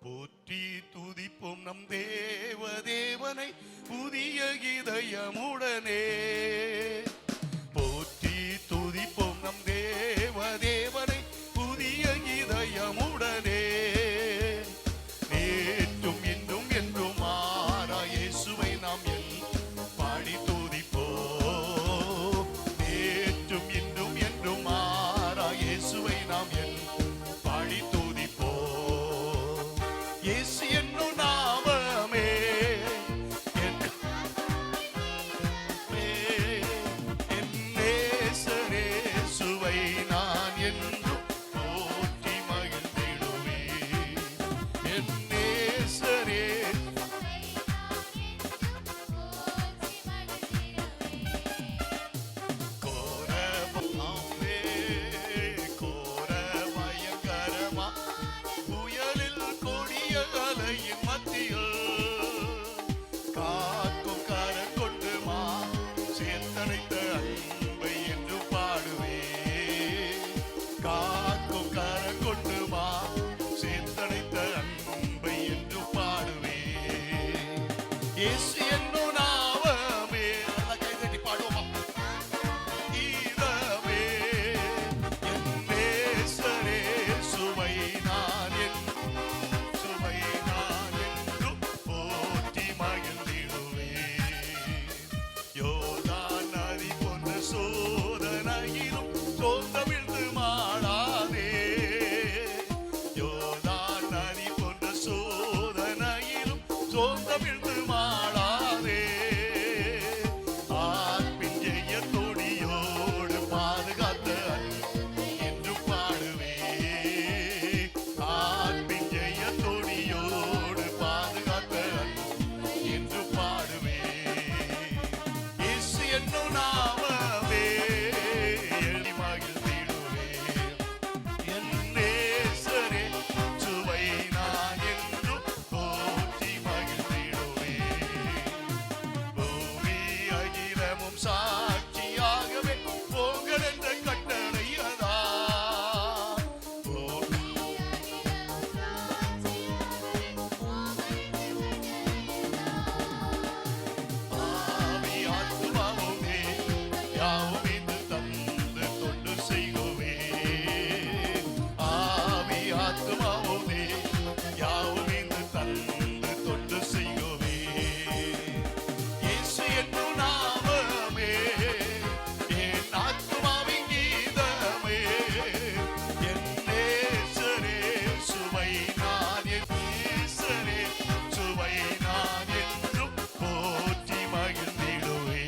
போற்றி துதிப்போம் நம் தேவனை புதிய இதயமுடனே. போற்றி துதிப்போம் நம் தேவனை புதிய இதயமுடனே. நேற்றும் இன்றும் என்றும் மாறா இயேசுவை நாம் பாடி துதிப்போம். நேற்றும் இன்றும் என்றும் மாறா இயேசுவை நாம் பாடி துதிப்போம். இயேசு என்னும் நாமமே என் நேசரேசுவை நான் என்றும் போற்றி மகிழ்ந்திடுவேன். என் நேசரே காக்கும் கரம் கொண்டு சேர்த்தடைத்த அன்பை என்று பாடுவே. காக்கும் கரம் கொண்டு சேர்த்தடைத்த அன்பை என்று பாடுவே. இயேசு என்னும் நாமமே. நல்லா கை தட்டி பாடுவோமா? இதமே என் நேசரேசுவை நான் சோதனையிலும் சோர்ந்தவிழ்ந்து மாடாதே. யோர்தான் நதி போன்ற சோதனையிலும் சோர்ந்தவிழ்ந்து மாடாதே. ஆத்மின் ஜெய தொடியோடு பாதுகாத்த என்று பாடுவே. ஆத்மின் ஜெய தொடியோடு பாதுகாத்த என்று பாடுவே. இயேசு என்னும் நாமமே எண்ணி மகிழ்ந்திடுவே. என் நேசரேசுவை நான் என்றும் போற்றி மகிழ்ந்திடுவே. பூமி அகிலமும் சாட்சியாகவே போங்கள் என்ற கட்டளை அதான். ஆவி ஆத்துமாவுமே யாவும் இன்று தந்து தொண்டு செய்குவே. ஆவி ஆத்துமாவுமே யாவும் இன்று தந்து தொண்டு செய்குவே. இயேசு என்னும் நாமமே என் ஆத்துமாவின் கீதமே. என் நேசரேசுவை நான் என்றும் போற்றி மகிழ்ந்திடுவே.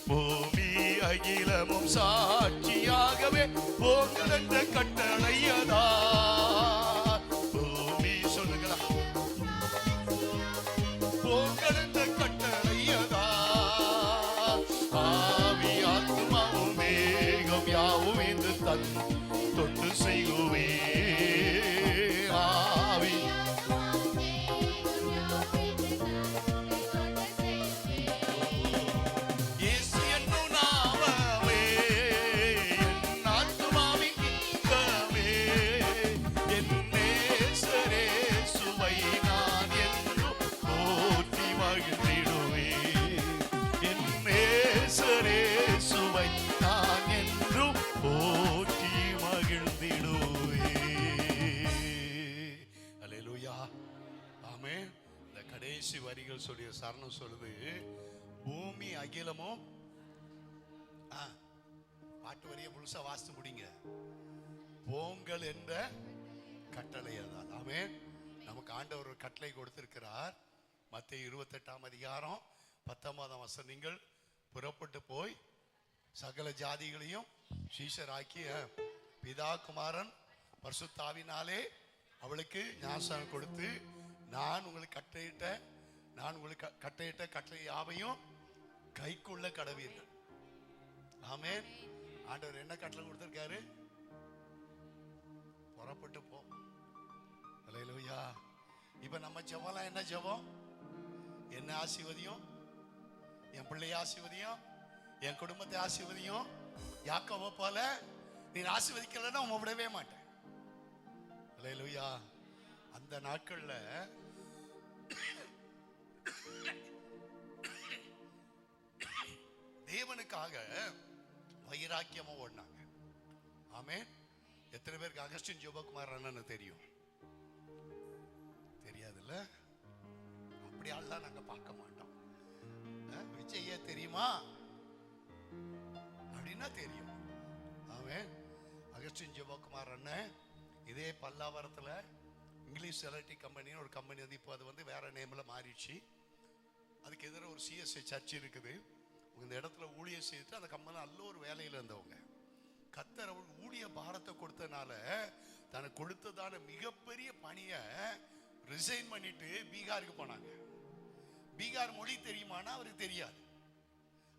பூமி அகிலமும் சாட்சியாகவே போங்கள் என்ற கட்டளை அதான். பூமி சொல்லுங்களா? போங்கள் என்ற கட்டளை அதான். ஆவி ஆத்துமாவும் மேகம் யாவும் என்று தொண்டு செய்குவே. ஆவி இயேசு என்னும் நாமமே என் ஆத்துமாவின் கீதமே. என் நேசரேசுவை நான் என்றும் போற்றி மகிழ்ந்திடுவே. என் நேசரேசுவை நான் என்றும் போற்றி மகிழ்ந்திடுவே. அல்லேலூயா. ஆமென். இந்த கடைசி வரிகள் சொல்லிய சரணம் சொல்லுது. பூமி அகிலமும் பாட்டு வரிய முழுசா வாசித்து முடிங்க. போங்கள் என்ற கட்டளை அதான். ஆமென். நமக்கு ஆண்டவர் ஒரு கட்டளை கொடுத்திருக்கிறார். மத்தேயு 28 அதிகாரம் 19 வசனம். நீங்கள் புறப்பட்டு போய் சகல ஜாதிகளையும் சீஷராக்கிய பிதா குமாரன் பரிசுத்தாவினாலே அவளுக்கு ஞானஸ்நானம் கொடுத்து நான் உங்களுக்கு கட்டளையிட்ட கட்டளை யாவையும் கைக்குள்ள கடவீர்கள். ஆமென். ஆண்டவர் என்ன கட்டளை கொடுத்திருக்காரு? புறப்பட்டு போ. அல்லேலூயா. இப்ப நம்ம ஜெபம்லாம் என்ன ஜெபம்? என்ன ஆசீர்வதியும், என் பிள்ளைய ஆசீர்வதியும், என் குடும்பத்தை ஆசீர்வதியும். யாக்கோபை போல நீ ஆசீர்வதிக்கலன்னா உன் விடவே மாட்டேன். அல்லேலூயா. அந்த நாட்கள்ல தேவனுக்காக வைராக்கியமா ஓடினாங்க. ஆமென். எத்தனை பேருக்கு அகஸ்டின் ஜெபகுமார் அண்ணன் தெரியும்? தெரியாதுல்ல? அப்படி ஆள்லாம் நாங்க பார்க்க மாட்டோம். விஜய தெரியுமா அப்படின்னா தெரியும். ஆமென். அகஸ்டின் ஜெபகுமார் அண்ணன் இதே பல்லாவரத்துல இங்கிலீஷ் எலக்ட்ரிக் கம்பெனின்னு ஒரு கம்பெனி வந்து இப்போ அது வந்து வேற நேம்ல மாறிடுச்சு. அதுக்கு எதிர ஒரு சிஎஸ்ஐ சர்ச் இருக்குது. இந்த இடத்துல ஊழியம் செய்துட்டு அந்த கம்பெனி நல்ல ஒரு வேலையில் இருந்தவங்க. கர்த்தர் அவங்களுக்கு ஊழிய பாரத்தை கொடுத்தனால தனக்கு கொடுத்ததான மிகப்பெரிய பணியை ரிசைன் பண்ணிட்டு பீகாருக்கு போனாங்க. பீகார் மொழி தெரியுமானா அவருக்கு தெரியாது.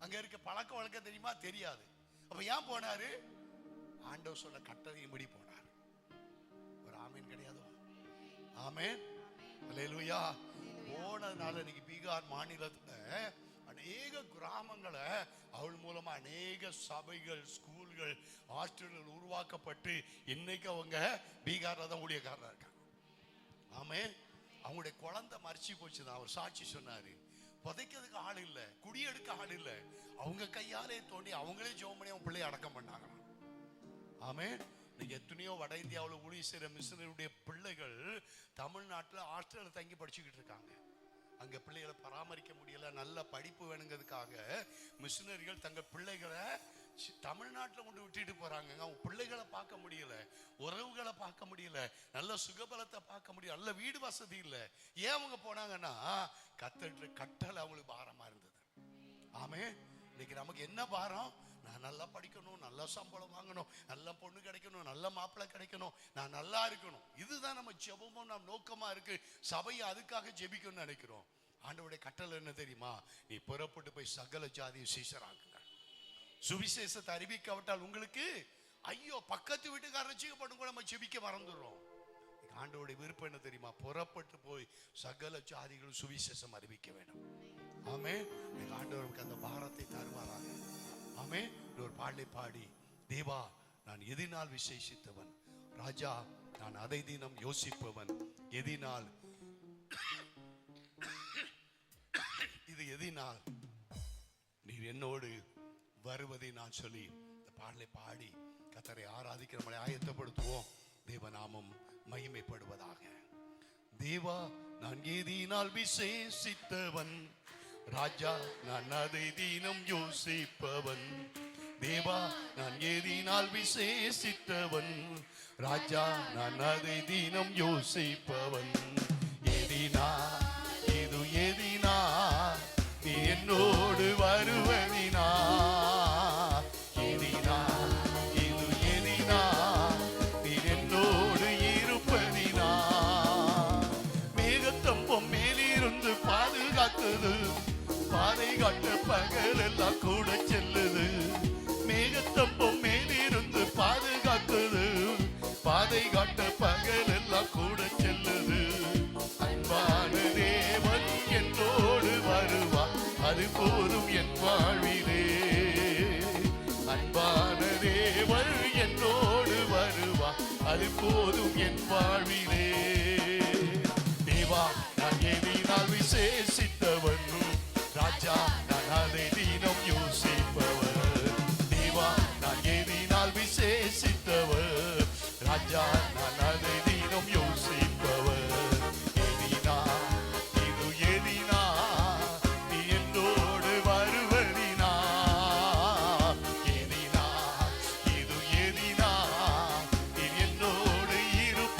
அங்க இருக்க பழக்க வழக்கம் தெரியுமா? தெரியாது. அப்ப ஏன் போனாரு? ஆண்டவர் சொன்ன கட்டளையின்படி போனார். ஒரு ஆமீன் கிடையாது? ஆமென். அல்லேலூயா. போனதுனால இன்னைக்கு பீகார் மாநிலத்துல அநேக கிராமங்களை அவள் மூலமா அநேக சபைகள், ஸ்கூல்கள், ஹாஸ்டல்கள் உருவாக்கப்பட்டு இன்னைக்கு அவங்க பீகார்ல தான் ஊழியக்காரா இருக்காங்க. ஆமென். அவங்களுடைய குழந்தை மறிச்சு போச்சுதான். அவர் சாட்சி சொன்னாரு. புதைக்கிறதுக்கு ஆள் இல்ல, குடியெடுக்க ஆள் இல்ல. அவங்க கையாலே தோண்டி அவங்களே ஜெபம் பண்ணி அவங்க பிள்ளைய அடக்கம் பண்ணாங்க. ஆமென். இன்னைக்கு எத்தனையோ வட இந்தியாவில் ஊழிய செய்கிற மிஷனரியுடைய பிள்ளைகள் தமிழ்நாட்டில் ஹாஸ்டலில் தங்கி படிச்சுக்கிட்டு இருக்காங்க. அங்கே பிள்ளைகளை பராமரிக்க முடியல, நல்ல படிப்பு வேணுங்கிறதுக்காக மிஷனரிகள் தங்கள் பிள்ளைகளை தமிழ்நாட்டில் கொண்டு விட்டுட்டு போறாங்க. அவங்க பிள்ளைகளை பார்க்க முடியல, உறவுகளை பார்க்க முடியல, நல்ல சுகபலத்தை பார்க்க முடியல, நல்ல வீடு வசதி இல்லை. ஏன் அவங்க போனாங்கன்னா கத்தற்ற கட்டளை அவங்களுக்கு பாரமா இருந்தது. ஆமென். இன்னைக்கு நமக்கு என்ன பாரம்? நான் நல்லா படிக்கணும், நல்ல சம்பளம் வாங்கணும், நல்ல பொண்ணு கிடைக்கணும், நல்ல மாப்பிள்ளை கிடைக்கணும், நான் நல்லா இருக்கணும். இதுதான் நம்ம ஜெபமும் நம்ம நோக்கமா இருக்கு. சபையை அதுக்காக ஜெபிக்கணும்னு நினைக்கிறோம். ஆண்டவருடைய கட்டளை என்ன தெரியுமா? நீ புறப்பட்டு போய் சகல ஜாதியை சீஷராக்குங்க. சுவிசேஷத்தை அறிவிக்காவிட்டால் உங்களுக்கு ஐயோ, பக்கத்து வீட்டுக்காரர் ரட்சிக்கப்படும் கூட நம்ம ஜெபிக்க மறந்துடுறோம். ஆண்டவருடைய விருப்பம் என்ன தெரியுமா? புறப்பட்டு போய் சகல ஜாதிகளும் சுவிசேஷம் அறிவிக்க வேண்டும். ஆமென். ஆண்டவருக்கு அந்த பாரத்தை தருவாராங்க. ஆமென். ஒரு பாடலை பாடி, தேவா நான் எதினால் விசேஷித்தவன், ராஜா நான் அதை தினம் யோசிப்பவன், எதினால் இது எதினால் நீர் என்னோடு வருவதை நான் சொல்லி இந்த பாடலை பாடி கர்த்தரை ஆராதிக்கிற நம்மளை ஆயத்தப்படுத்துவோம். தேவநாமம் மகிமைப்படுவதாக. தேவா நான் எதினால் விசேஷித்தவன், ராஜா நான் அதை தினம் யோசிப்பவன். தேவா நான் எதினால் விசேஷித்தவன், ராஜா நான் அதை தினம் யோசிப்பவன். எதினா இது எதினா நீ என்னோடு வருவதினா, எதினா இது எதினா நீ என்னோடு இருப்பதினா. மேகத்தம்பம் மேலிருந்து பாதுகாக்குது, பாதை காட்ட பகல் எல்லாம் கூட செல்லுது. மேகத்தம்பம் மேலிருந்து பாதுகாக்குது, பாதை காட்ட பகல் எல்லாம் கூட செல்லுது. அன்பான தேவன் என்னோடு வருவா, அது போதும் என் வாழ்விலே. அன்பான தேவன் என்னோடு வருவா, அது போதும் என் வாழ்விலே. தேவா நான் எதினால் விசேஷித்தவன், ராஜா நான் அதை தினம் யோசிப்பவர். தேவா நான் எதினால் விசேஷித்தவர், ராஜா நான் அதை தினம் யோசிப்பவர். எதினா இது எதினா நீ என்னோடு வருவதினா, எதினா இது எதினா நீ என்னோடு இருப்பதினா.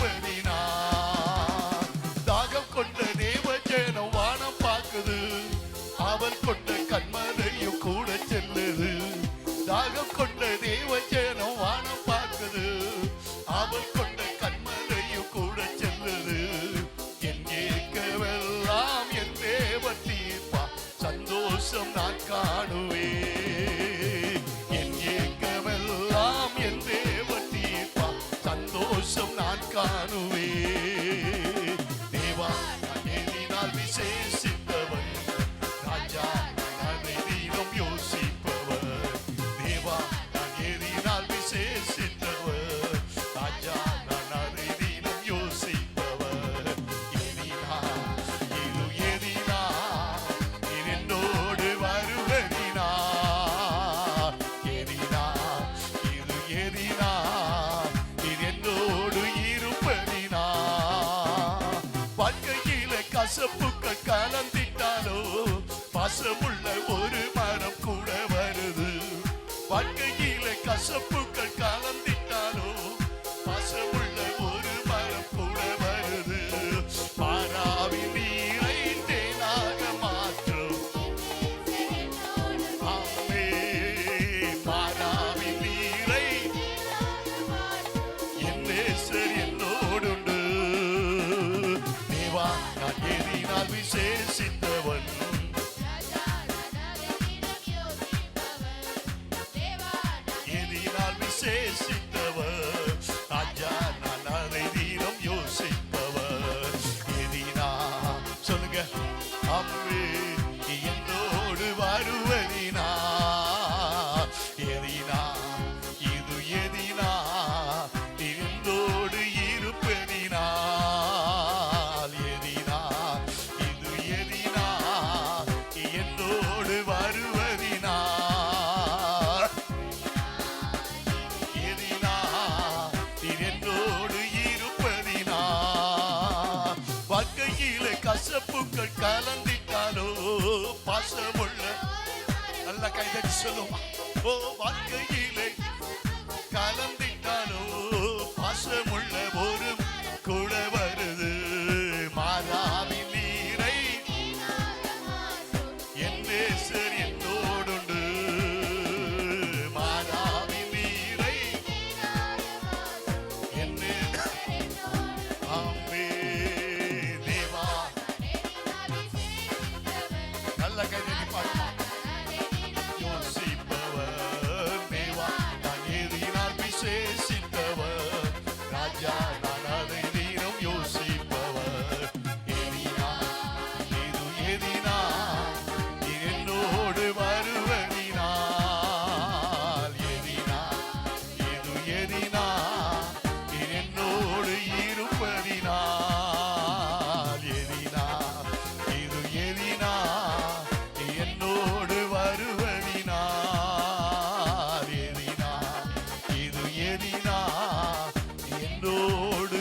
கசப்புக்கள் கலந்திட்டாலோ பாசமுள்ள ஒரு மரம் கூட வருது. வாழ்க்கையில கசப்புக்கள் கலந்திட்டாலோ பாசமுள்ள ஒரு மரம் கூட வருது. மாறாவின் நீரை தேனாக மாற்றும். ஆமே, மாறாவின் நீரை என் நேசர் என்னோடுண்டு. தேவா நான் எதினால் விசேஷித்தவன். எதினால் விசேஷித்தவர் ராஜா, நான் அதை தீரம் யோசிப்பவர். எதினா சொல்லுங்க, அம்மே என்னோடு வருவதினா. எதினா இது எதினா என்னோடு இருப்பதினா. எதினா இது எதினா என்னோடு வருவதினா. எதினா என்னோடு இருப்பதினா. வாழ்க்கையில கசப்புக்கள் கலந்திட்டாலோ பாசமுள்ள நல்ல கைதட்டி சொல்லுமா. ஓ வாழ்க்கையிலே கலந்திட்டாலோ பாசமுள்ள ஒரு கூட வருது. மாறாவின் நீரை என் நேசர் என்னோடுண்டு. மாறாவின் நீரை என் ஆமே தேவா நல்ல கைதட்டி பாடுமா. யோசிப்பவர் தேவா நான் எதினால் விசேஷித்தவர் ராஜா, நான் அதை தீரம் யோசிப்பவர். எதினா இது எதினா என்னோடு வருவதினால். எதினா இது எதினா என்னோடு இருப்பதினால். எதினா இது எதினா என்னோடு வருவதினால். எதினா இது எதினா என்னோடு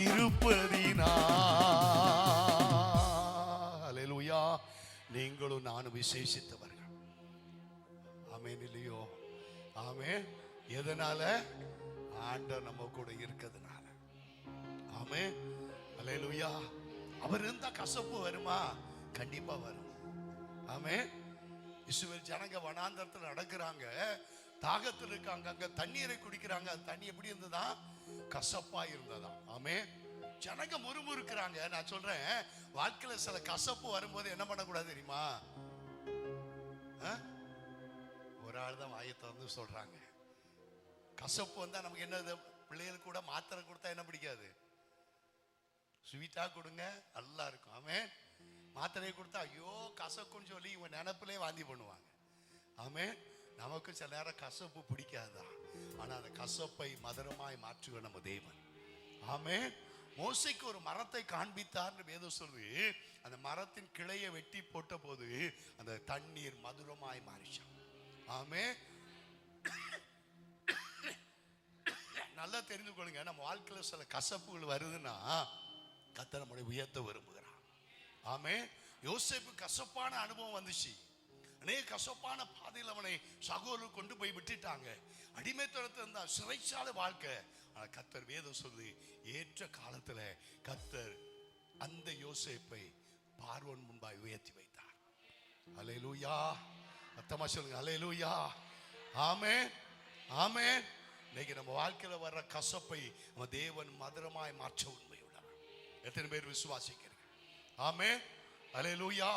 இருப்பதினால். அல்லேலூயா. நீங்களும் நானும் விசேஷித்தவர்கள். ஆமென் இல்லையோ? ஆமென். எதனால? ஆண்டவர் நம்ம கூட இருக்கிறதுனால. ஆமென். அல்லேலூயா. அவர் இருந்தா கசப்பு வருமா? கண்டிப்பா வரும். ஆமென். இஸ்ரவேல் ஜனங்க வனாந்தரத்தில் நடக்கிறாங்க, தாகத்தில் இருக்காங்க, அங்க தண்ணீரை குடிக்கிறாங்க. அந்த தண்ணி எப்படி இருந்ததா? கசப்பா இருந்ததா. ஆமென். ஜனங்க முறுமுறுக்கிறாங்க. நான் சொல்றேன், வாழ்க்கையில சில கசப்பு வரும்போது என்ன பண்ணக்கூடாது தெரியுமா? ஒரு ஆள் தான் வாயை திறந்து சொல்றாங்க, கசப்பு வந்தா நமக்கு என்னது? பிள்ளைகளுக்கு கூட மாத்திரை கொடுத்தா என்ன பிடிக்காது? ஸ்வீட்டா கொடுங்க, நல்லா இருக்கும். ஆமென். மாத்திரையை கொடுத்தா ஐயோ கசக்குன்னு சொல்லி இவங்க நினைப்பிலே வாந்தி பண்ணுவாங்க. ஆமென். நமக்கு சில நேரம் கசப்பு பிடிக்காதுதான், ஆனா அந்த கசப்பை மதுரமாய் மாற்றுவ நம்ம தேவன். ஆமென். மோசைக்கு ஒரு மரத்தை காண்பித்தார்னு வேதம் சொல்லுது. அந்த மரத்தின் கிளையை வெட்டி போட்ட போது அந்த தண்ணீர் மதுரமாய் மாறிச்சான். ஆமென். நல்லா தெரிந்து கொள்ளுங்க, நம்ம வாழ்க்கையில சில கசப்புகள் வருதுன்னா கர்த்தர் நம்மை உயர்த்த விரும்புகிறார். ஆமென். யோசேப்பு கசப்பான அனுபவம் வந்துச்சு. அநேக கசப்பான பாதையில் அவனை சகோதரர் கொண்டு போய் விட்டுட்டாங்க. அடிமைத்தனத்தில் இருந்தா, சிறைச்சாலை வாழ்க்கை. ஆனால் கர்த்தர் வேதம் சொல்லி ஏற்ற காலத்துல கர்த்தர் அந்த யோசேப்பை பார்வோன் முன்பாய் உயர்த்தி வைத்தார். அல்லேலூயா. அத்தமா சொல்லுங்க அல்லேலூயா. ஆமென். ஆமென். இன்னைக்கு நம்ம வாழ்க்கையில வர்ற கசப்பை நம்ம தேவன் மதுரமாய் மாற்ற உண்மையுள்ளவர். எத்தனை பேர் விசுவாசிக்கிறீங்க? ஆமென். அல்லேலூயா.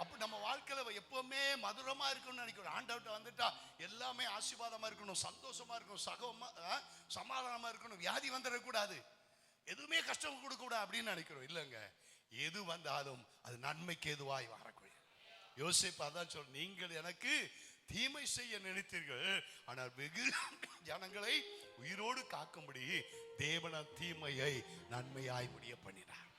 அப்ப நம்ம வாழ்க்கையில எப்பவுமே மதுரமா இருக்கணும்னு நினைக்கிறோம். ஆண்டவர்ட்ட வந்துட்டா எல்லாமே ஆசீர்வாதமா இருக்கணும், சந்தோஷமா இருக்கணும், சமாதானமா இருக்கணும், வியாதி வந்துடக்கூடாது, எதுவுமே கஷ்டம் கொடுக்க கூடாது அப்படின்னு நினைக்கிறோம். இல்லைங்க, எது வந்தாலும் அது நன்மைக்கு எதுவாய் வரக்கூடிய. யோசேப்பு அதான் சொல்ற, நீங்கள் எனக்கு தீமை செய்ய நினைத்தீர்கள், ஆனால் வெகு ஜனங்களை உயிரோடு காக்கும்படி தேவன தீமையை நன்மையாய் முடிய பண்ணினார்.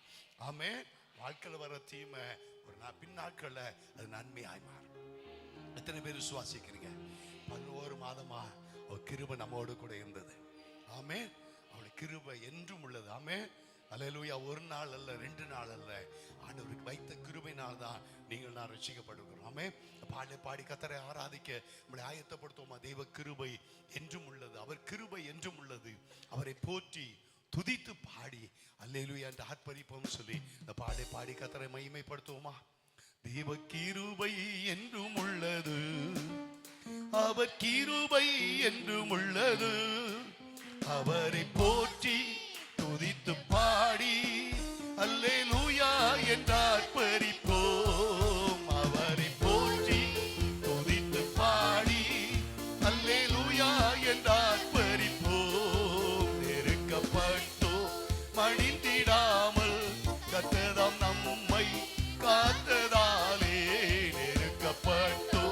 ஆமே. வாழ்க்கையில் வர தீமை ஒரு பின்னாட்கள்ல அது நன்மையாய் மாறும். எத்தனை பேர் விசுவாசிக்கிறீங்க? 11 மாதமா அவர் கிருபை நம்மோடு கூட இருந்தது. ஆமே. அவருடைய கிருபை என்றும் உள்ளது. ஆமே. அல்லேலூயா. ஒரு நாள் அல்ல, 2 நாள் அல்ல, ஆண்டவருக்கு வைத்த கிருபையினால் தான் நீங்கள் நான் ரட்சிக்கப்படுகிறோம். ஆமென். பாடி பாடி கர்த்தரை ஆராதிக்க நம்மளை ஆயத்தப்படுத்துவோமா? தெய்வ கிருபை என்றும் உள்ளது, அவர் கிருபை என்றும் உள்ளது. அவரை போற்றி துதித்து பாடி அல்லேலூயா என்று ஆர்ப்பரிப்போம் சொல்லி இந்த பாடி பாடி கர்த்தரை மகிமைப்படுத்துவோமா? தெய்வ கிருபை என்றும் உள்ளது, அவர் கிருபை என்றும் உள்ளது. அவரை போற்றி துதித்து பாடி அல்லேலூயா என்று ஆர்ப்பரிப்போம். அவரை போற்றி துதித்து பாடி அல்லேலூயா என்று ஆர்ப்பரிப்போம். நெருக்கப்பட்டோ மடிந்திடாமல் கர்த்தர் நம்மை காத்ததாலே, நெருக்கப்பட்டோ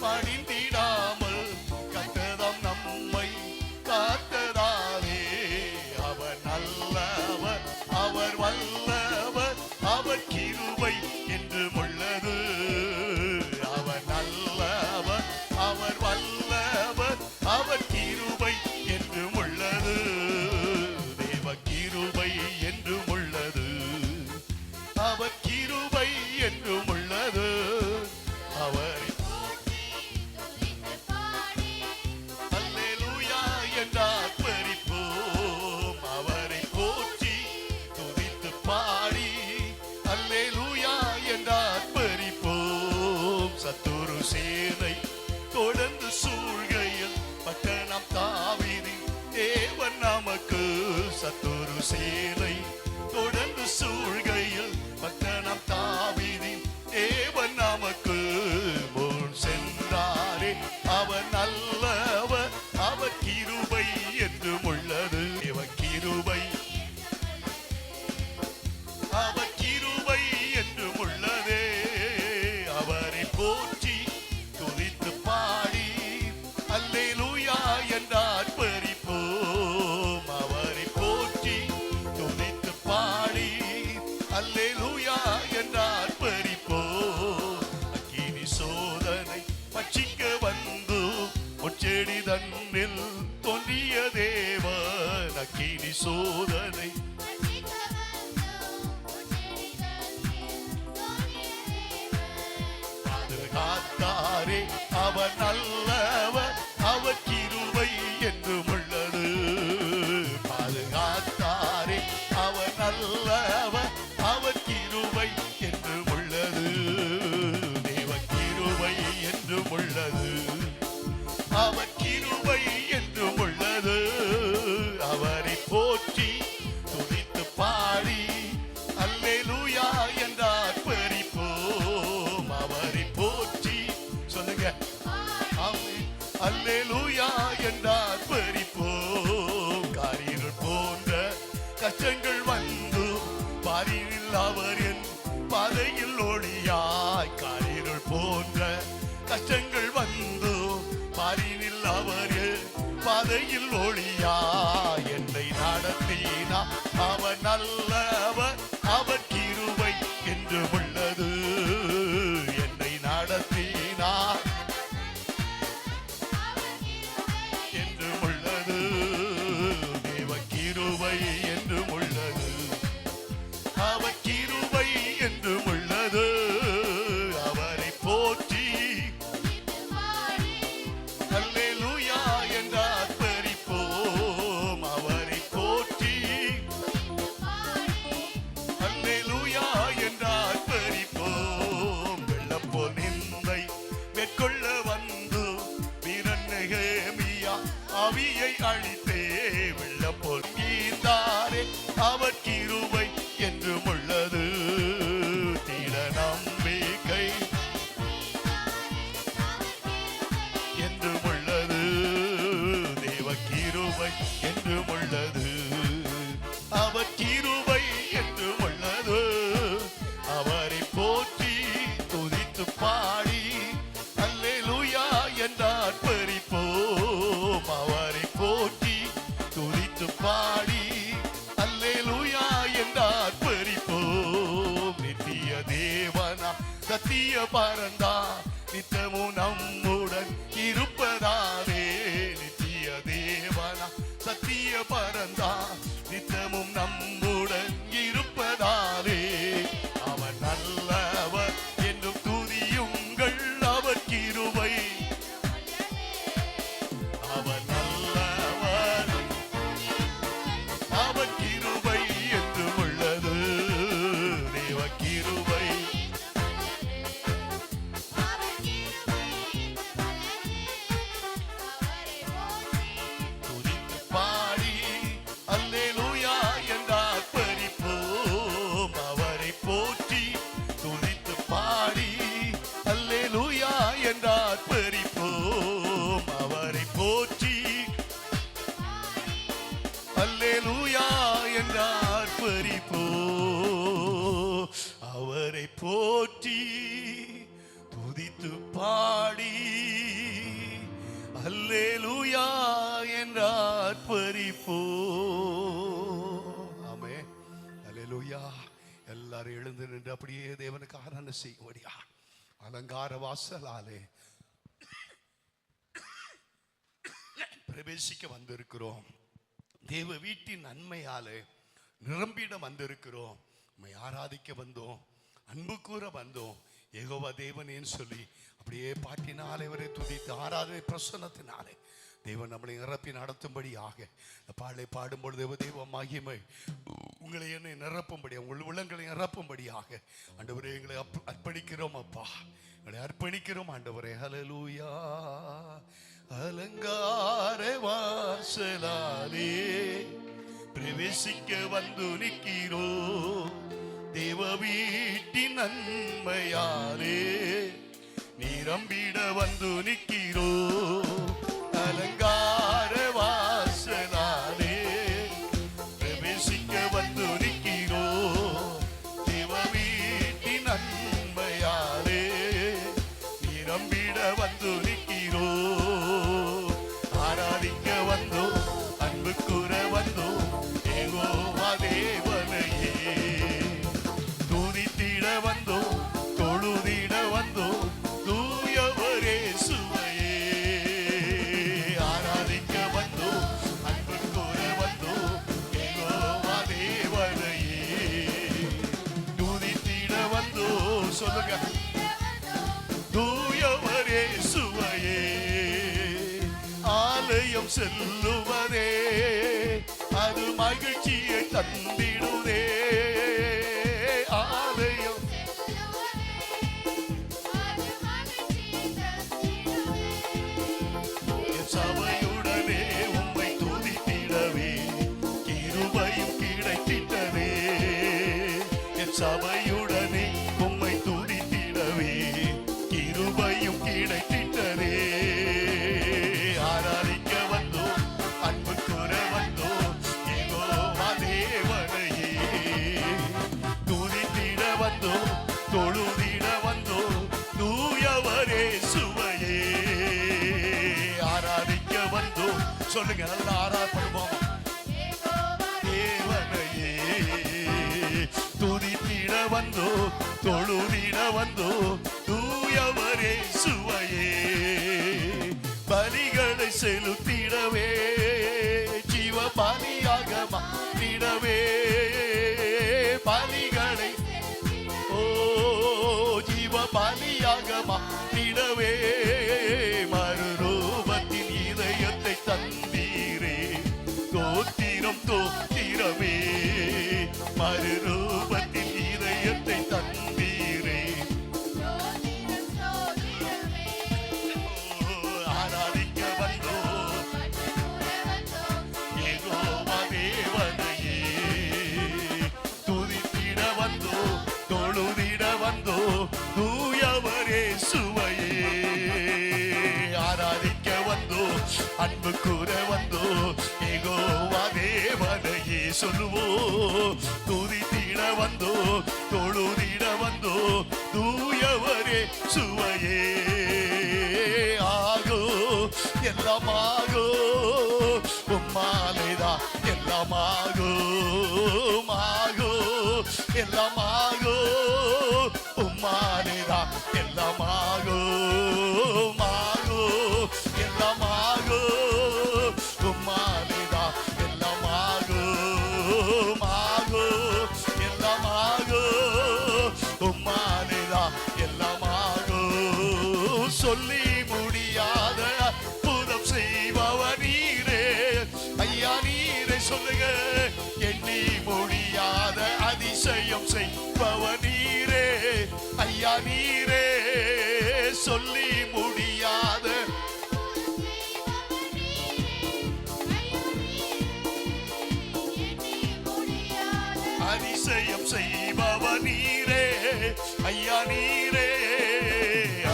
மடிந்திடாமல் கர்த்தர் நம்மை காத்ததாலே, அவர் நல்லவர், அவர் வல்லவர், அவர் கிருபை என்றும் உள்ளது. அவர் நல்லவர், அவர் வல்லவர், அவர் கிருபை என்றும் உள்ளது. தேவ கிருபை என்றும் உள்ளது, அவர் கிருபை என்றும் உள்ளது. அவர் அல்லேலூயா என்று ஆர்ப்பரிப்போம். அவரை போற்றி துதித்து பாடி அல்லேலூயா என்று ஆர்ப்பரிப்போம். சத்துரு சேனை தொடர்ந்து சூழ்கையில் பட்டணம் தாவீதின் தேவன் நமக்கு. சத்துரு சேனை தொடர்ந்து சூழ்கையில் பட்டணம் தாவீதின் தேவன் நமக்கு. முன் சென்றாரே அவர் நல்லவர், அவர் கிருபை என்றும் உள்ளது. தேவ கிருபை, அவர் கிருபை என்றும் உள்ளதே. அவரை போற்றி துதித்து பாடி அல்லேலூயா என்று ஆர்ப்பரிப்போம். அவரை போற்றி துதித்து பாடி அல்லேலூயா என்று ஆர்ப்பரிப்போம். அக்கினி சோதனை பட்சிக்க வந்து முச்செடி தன்னில் தோன்றிய தேவன். அக்கினி சோதனை பாதுகாத்தாரே, அவர் நல்லவர், அவர் கிருபை என்றும் உள்ளது. பாதுகாத்தாரே, அவர் நல்லவர், அவர் கிருபை என்றும் உள்ளது. தேவ கிருபை என்றும் உள்ளது, அவர் கிருபை என்றும் உள்ளது. அவரை போற்றி துதித்து பாடி அல்லேலூயா என்று ஆர்ப்பரிப்போம். அவரை போற்றி சொல்லுங்க, ஆமென், அல்லேலூயா என்று ஆர்ப்பரிப்போம். காரிருள் போன்ற கஷ்டங்கள் வந்து பாரினில் அவர் என் பாதையில் ஒளியாய். காரிருள் போன்ற கஷ்டங்கள் வந்து பாரினில் அவர் என் பாதையில் ஒளியாய். என்னை நடத்தினா அவர் நல்லவர், அவர் கிருபை என்றும் உள்ளது. என்னை நடத்தினார் என்றும் உள்ளது. தேவ கிருபை என்றும் உள்ளது, அவர் கிருபை என்றும் உள்ளது. அவரை போற்றி அல்லேலூயா என்று ஆர்ப்பரிப்போம். அவரை போற்றி அல்லேலூயா என்று ஆர்ப்பரிப்போம். வெள்ளம் போல் நிந்தை மேற்கொள்ள வந்து வீரன் நெகேமியா ஆவியை அழித்தே. வெள்ளம் போல் நீந்தாரே, அவர் கிருபை என்றும் உள்ளது. திட நம்பிக்கை என்றும் உள்ளது. தேவ கிருபை என்றும் உள்ளது, அவர் கிருபை என்றும் உள்ளது. அவரை போற்றி துதித்து பாடி அல்லேலூயா என்று ஆர்ப்பரிப்போம். அவரை போற்றி துதித்து பாடி அல்லேலூயா என்று ஆர்ப்பரிப்போம். நித்திய தேவனா சத்திய பரந்தா நித்தமும் நம்முடன் இருப்பதாலே. நித்திய தேவனா சத்திய பரந்தா நித்தமும் நம்முடன் அல்லேலூயா. எல்லாரும் எழுந்து நின்று அப்படியே தேவனுக்கு ஆராதனை செய்யும்படியா அலங்கார வாசலாலே பிரவேசிக்க வந்திருக்கிறோம். தேவ வீட்டின் நன்மையாலே நிரம்பிட வந்திருக்கிறோம். உம்மை ஆராதிக்க வந்தோம், அன்பு கூற வந்தோம். யெகோவா தேவனேன்னு சொல்லி அப்படியே பாட்டினாலே அவரை துதித்து ஆராதனை பிரசன்னத்தினாலே தேவன் நம்மளை நிரப்பி நடத்தும்படியாக பாடலை பாடும்பொழுது தேவ மகிமை உங்களை என்னை நிரப்பும்படி உங்கள் உள்ளங்களை நிரப்பும்படியாக ஆண்டவரே எங்களை அர்ப்பணிக்கிறோம். அப்பா எங்களை அர்ப்பணிக்கிறோம் ஆண்டவரே. ஹல்லேலூயா. அலங்கார வாசலாலே பிரவேசிக்க வந்து நிற்கிறோ, தேவ வீட்டின் நன்மையாலே நிரம்பிட வந்து நிற்கிறோ. அலங்கார வாசலாலே பிரவேசிக்க வந்து நிற்கிறோ, தேவ வீட்டின் நன்மையாலே நிரம்பிட வந்து நிற்கிறோ. ஆராதிக்க வந்தோ, அன்பு கூற வந்தோ, யெகோவா தேவனையே துதித்திட வந்தோ, தொழுதிட வந்தோ, தூயவரே சுவையே. ஆராதிக்க வந்தோ, அன்பு கூற வந்தோ, யெகோவா தேவனையே துதித்திட வந்தோ. சொல்லுங்க, தூயவரே சுவையே. ஆலயம் செல்லுவதே அது மகிழ்ச்சியை தந்திடுதே. ஆலயம் சபையுடனே உம்மை துதித்திடவே கிருபையும் கிடைத்திட்டதே. என் சபையுடனே உம்மை துதித்திடவே கிருபையும் கிடைத்திட்டதே. ஆராதிக்க வந்தோ, அன்பு கூற வந்தோ, யெகோவா தேவனையே துதித்திட வந்தோ, தொழுதிட வந்தோ, தூயவரே சுவையே. ஆராதிக்க வந்தோ. சொல்லுங்க, நல்லா ஆராதப்படுவோம். தேவனையே துதித்திட வந்தோ, தொழுதிட வந்தோ, தூயவரே சுவையே. பலிகளை செலுத்திடவே ஜீவ பலியாக மாற்றிடவே. பலிகளை ஓ ஜீவ பலியாக மாற்றிடவே. மறுரூபத்தின் இதயத்தை தந்தீரே, தோத்திரம் தோத்திரமே. மறுரூபத்தின் இதயத்தை தந்தீரே. ஆராதிக்க வந்தோ, யெகோவா தேவனையே துதித்திட வந்தோ, தொழுதிட வந்தோ, தூயவரே சுவையே. ஆராதிக்க வந்தோ, அன்பு கூற வந்தோ, யெகோவா தேவனையே சொல்லுவோ. துதித்திட வந்தோ, தொழுதிட வந்தோ, தூயவரே சுவையே. ஆகோ எல்லாமாகோ உம்மாலேதா எல்லாமாகோ. மாகோ எல்லாமாகோ உம்மாலேதா எல்லாமாகோ. மாகோ எல்லாமாகோ உம்மாலேதா எல்லாமாகோ. மாகோ எல்லாமாகோ உம்மாலேதா எல்லாமாகோ. சொல்லி முடியாத அற்புதம் செய்பவர் நீரே ஐயா, நீரே சொல்லுங்க. எண்ணி முடியாத அதிசயம் செய்பவர் நீரே ஐயா, நீரே. சொல்லி முடியாத அதிசயம் செய்பவர் நீரே ஐயா, நீரே.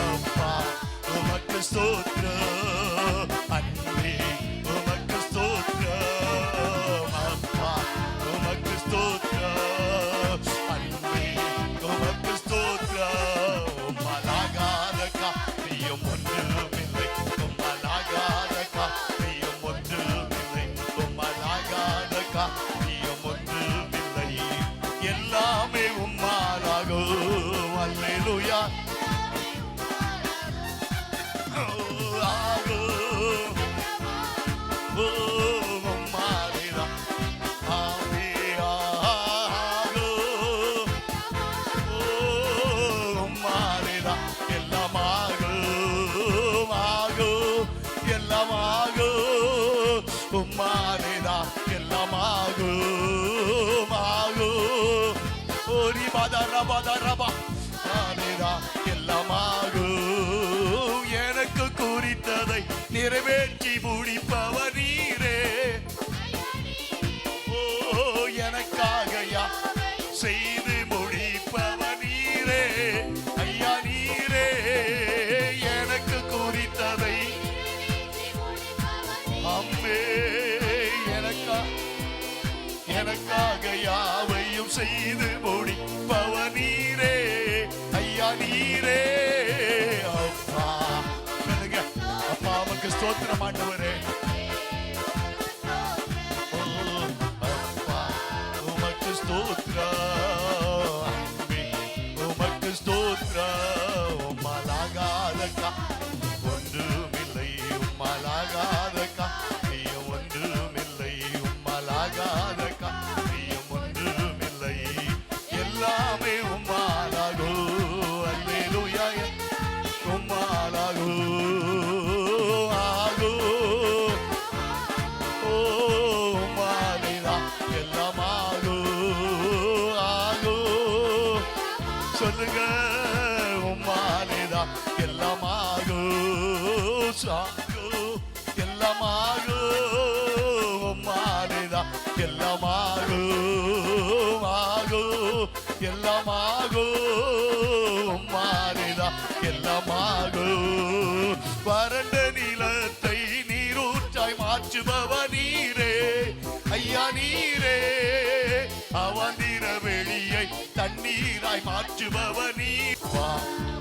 அப்பா உமக்கு ஸ்தோத்திரம், அன்பே உமக்கு ஸ்தோத்திரம். அப்பா உமக்கு ஸ்தோத்திரம், அன்பே உமக்கு ஸ்தோத்திரம். உம்மலாகாத காரியம் ஒன்றுமில்லை, உம்மலாகாத காரியம் ஒன்றுமில்லை, உம்மலாகாத காரியம் ஒன்றுமில்லை. எல்லாமாகும் எனக்கு குறித்ததை நிறைவேற்றி முடிப்பவர் நீரே. ஓ எனக்காக செய்து முடிப்பவர் நீரே. ஐயா நீரே எனக்கு குறித்ததை அம்மே எனக்காக யாவையும் செய்து முடிப்பவர் நீரே. ஐயா நீரே. அப்பா சொல்லுங்க. அப்பா உமக்கு ஸ்தோத்திரம் ஆண்டவரே. அப்பா உமக்கு ஸ்தோத்திரம், உமக்கு ஸ்தோத்திரம். உம்மாலாகாத ஒன்றுமில்லை, உம்மாலாகாத காரியம் ஒன்றுமில்லை, உம்மாலாகாத காரியம் ஒன்றுமில்லை. எல்லாமே உம்மாலாகும். அல்லேலூயா. உம்மாலாகும் ஆகும். ஓ உம்மாலேதான் எல்லாமாகும் ஆகும். சொல்லுங்க. உம்மாலேதான் எல்லாமாகும் சாகும். எல்லாமாகும் உம்மாலேதான் எல்லாமாகும் ஆகும். எல்லாமாகும் உம்மாலேதான் எல்லாமாகும். வறண்ட நிலத்தை நீரூற்றாய் மாற்றுபவர் நீரே. ஐயா நீரே. அவந்திர வெளியை தண்ணீராய் மாற்றுபவர் நீர்.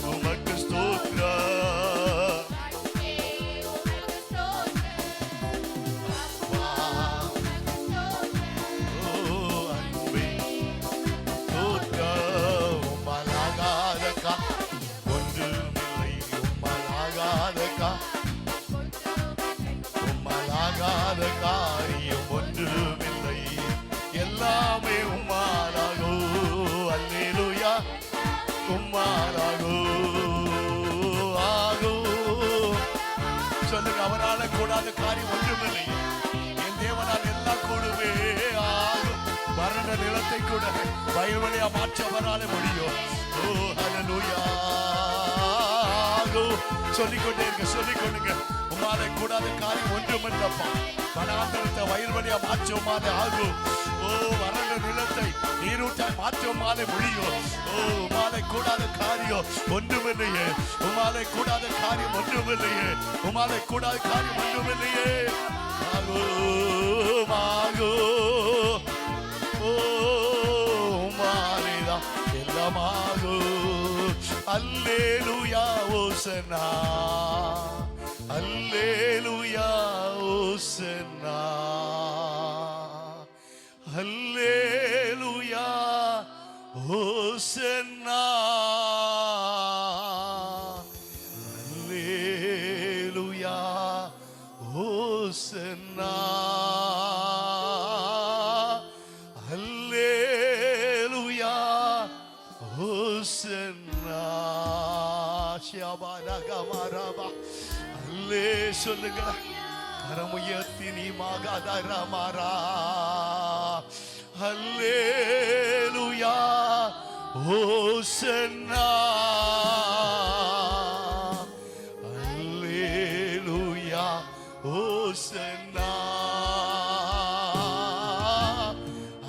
உமக்கு ஸ்தோத்திரம். உம்மாலாகாத காரியம் ஒன்றுமில்லை. எல்லாமே உம்மாலாகும். அல்லேலூயா. உம்மாலாகும் ஆகும். சொல்லுங்க. அவரால கூடாத காரியம் ஒன்றுமில்லை. என் தேவனால் எல்லாம் கூடுவே ஆகும். வறண்ட நிலத்தை கூட வயல்வெளியா மாற்ற அவரால முடியும். ஓ ஹல்லேலூயா. சொல்லிக்கொண்டே இருக்க. சொல்லிக்கொள்ளுங்க. உம்மாலே கூடாத காரியம் ஒன்றுமில்லப்பா. வனாந்தரத்தை வயல்வெளியா மாற்ற உம்மாலே ஆகும். ஓ வறண்ட நிலத்தை நீரூற்றாய் மாற்ற உம்மாலே முடியும். ஓ உம்மாலே கூடாத காரியம் ஒன்றுமில்லையே. உம்மாலே கூடாத காரியம் ஒன்றுமில்லையே. உம்மாலே கூடாத காரியம் ஒன்றுமில்லையே. ஆகும் ஆகும். ஓ உம்மாலேதான் எல்லாமாகும். அல்லேலூயா. ஓசன்னா. அல்லேலூயா. ஓசன்னா. அல்லேலூயா. ஓசன்னா. அல்லேலூயா. ஓசன்னா. அல்லேலூயா. ஓசன்னா. ஷியாபாலகமரபா. அல்லே சொல்லுங்க. கரமுயர்த்தி நீ மகதரமரா. அல்லேலூயா. ஓசன்னா. அல்லேலூயா. ஓசன்னா.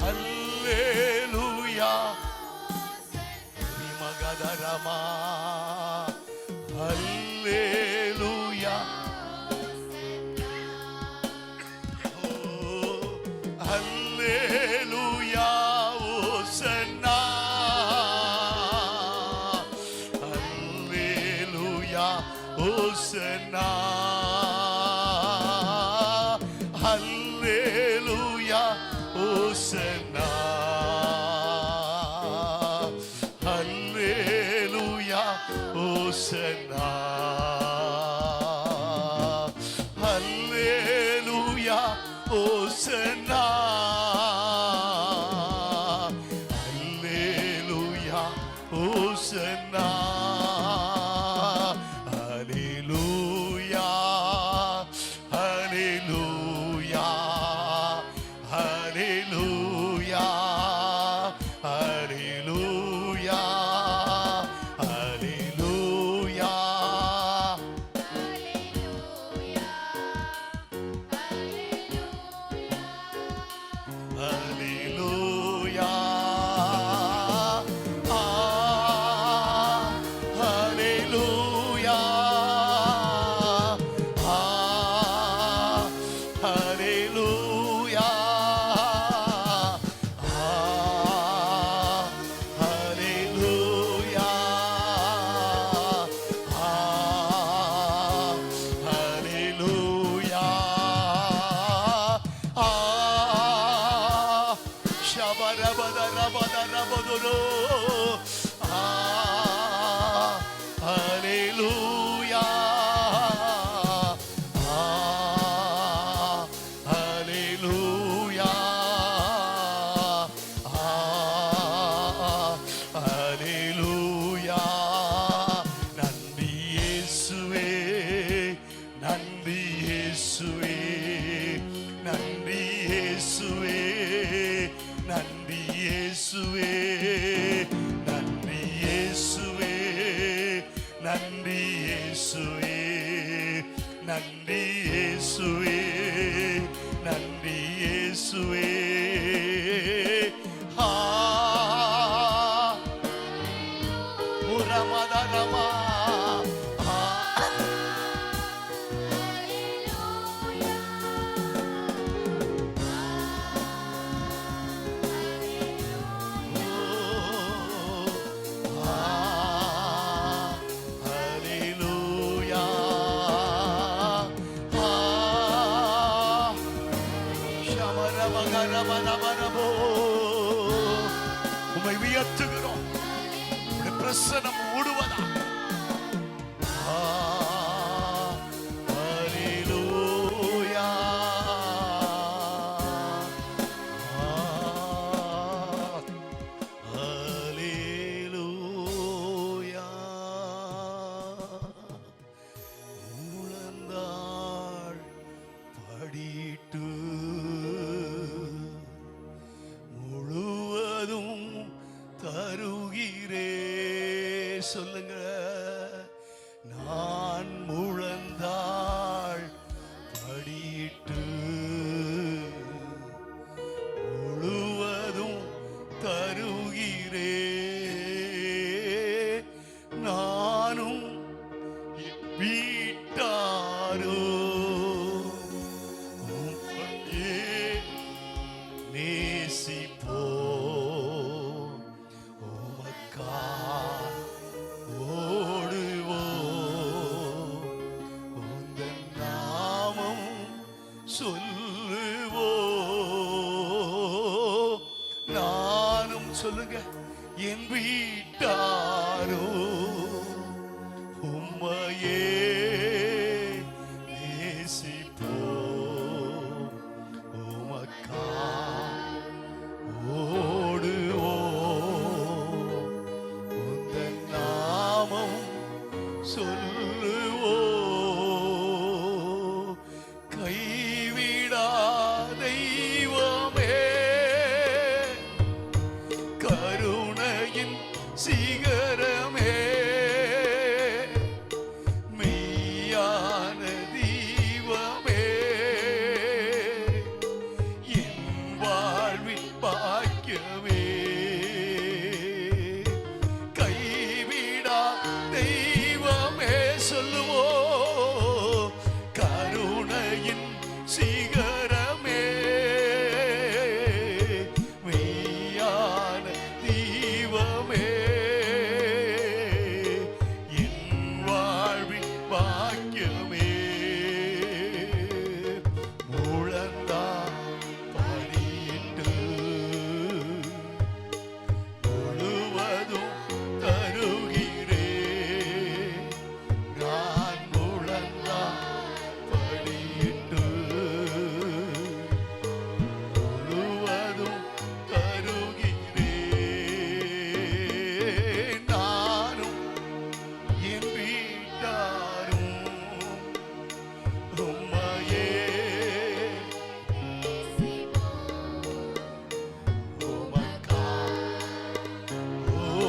அல்லேலூயா. நீ மகதரமா. அல்லேலூயா. அல்லேலூயா. ஓசன்னா. அல்லேலூயா. ஓசன்னா. அல்லேலூயா. ஓசன்னா. அல்லேலூயா. ஓசன்னா. அல்லேலூயா. ஓசன்னா. அல்லேலூயா. ஓசன்னா. Hallelujah, hallelujah, hallelujah, hallelujah. உம்மை உயர்த்துகிறோம். பிரசனம் மூடுவதா. ஹல்லேலூயா ஹல்லேலூயா. முழந்தாள் படிட்டு முழுவதும் தருகிறே. சொல்லுங்க, நான் முழந்தாள் படிட்டு முழுவதும் தருகிறே. நானும் வீட்டாரோ நேசிப்போ உமக்கா ஓடுவோ. உந்தன் நாமம் சொல்லுவோ. நானும் சொல்லுங்க, என் வீட்டாரோ உம்மையே நேசிப்போ உமக்கா ஓடுவோ. உந்தன் நாமம் சொல்லுவோ. கைவிடா தெய்வமே, கருணையின் சிகரமே, மெய்யான தெய்வமே, என் வாழ்வின் பாக்கியமே. கைவிடா தெய்வமே சொல்லுவோ. கருணையின் சிகரமே, மெய்யான தெய்வமே, என் வாழ்வின் பாக்கியமே. முழந்தா படிட்டு முழுவதும் தருகிறே. நான் முழந்தா படிட்டு முழுவதும் தருகிறே. நானும் என் வீட்டாரும் உம்மையே உமக்கா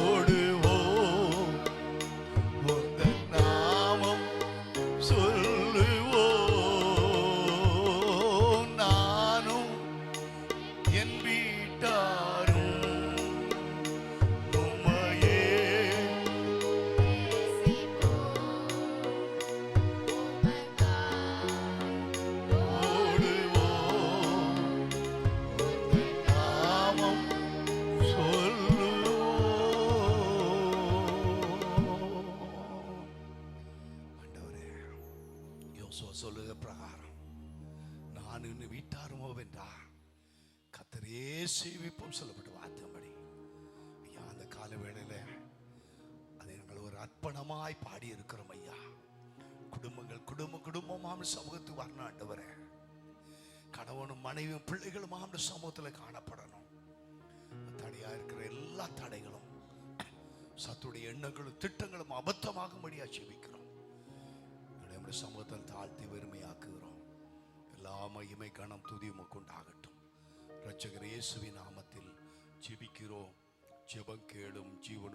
ஓடுவோம். உந்தன் நாமம் சொல்லுவோம். நானும் என் வீட்டாரும் உம்மையே ஓடுவோம். உந்தன் நாமம் சொல்லுவோம். ஆண்டவரே, யோசுவா சொல்லுகிற பிரகாரம் நான் இன்னும் வீட்டாருமோ வென்றா கர்த்தரே சேவிப்போம் சொல்லப்பட்ட வார்த்தைப்படி அர்ப்பணமாய் பாடி இருக்கிறோம் ஐயா. குடும்பங்கள் குடும்பமாம் சமூகத்துக்கு வரணும் ஆண்டவரே. கணவனும் மனைவியும் பிள்ளைகளும் சமூகத்தில் காணப்படணும். தடையா இருக்கிற எல்லா தடைகளும், சத்துடைய எண்ணங்களும் திட்டங்களும் அபத்தமாகும்படியா ஜெபிக்கிறோம். நம்முடைய சமூகத்தில் தாழ்த்தி வெறுமையாக்குகிறோம். எல்லா மகிமை கனம் துதி உமக்கு உண்டாகட்டும். இரட்சகர் இயேசுவின் நாமத்தில் ஜெபிக்கிறோம். ஜெபம் கேளும் ஜீவன்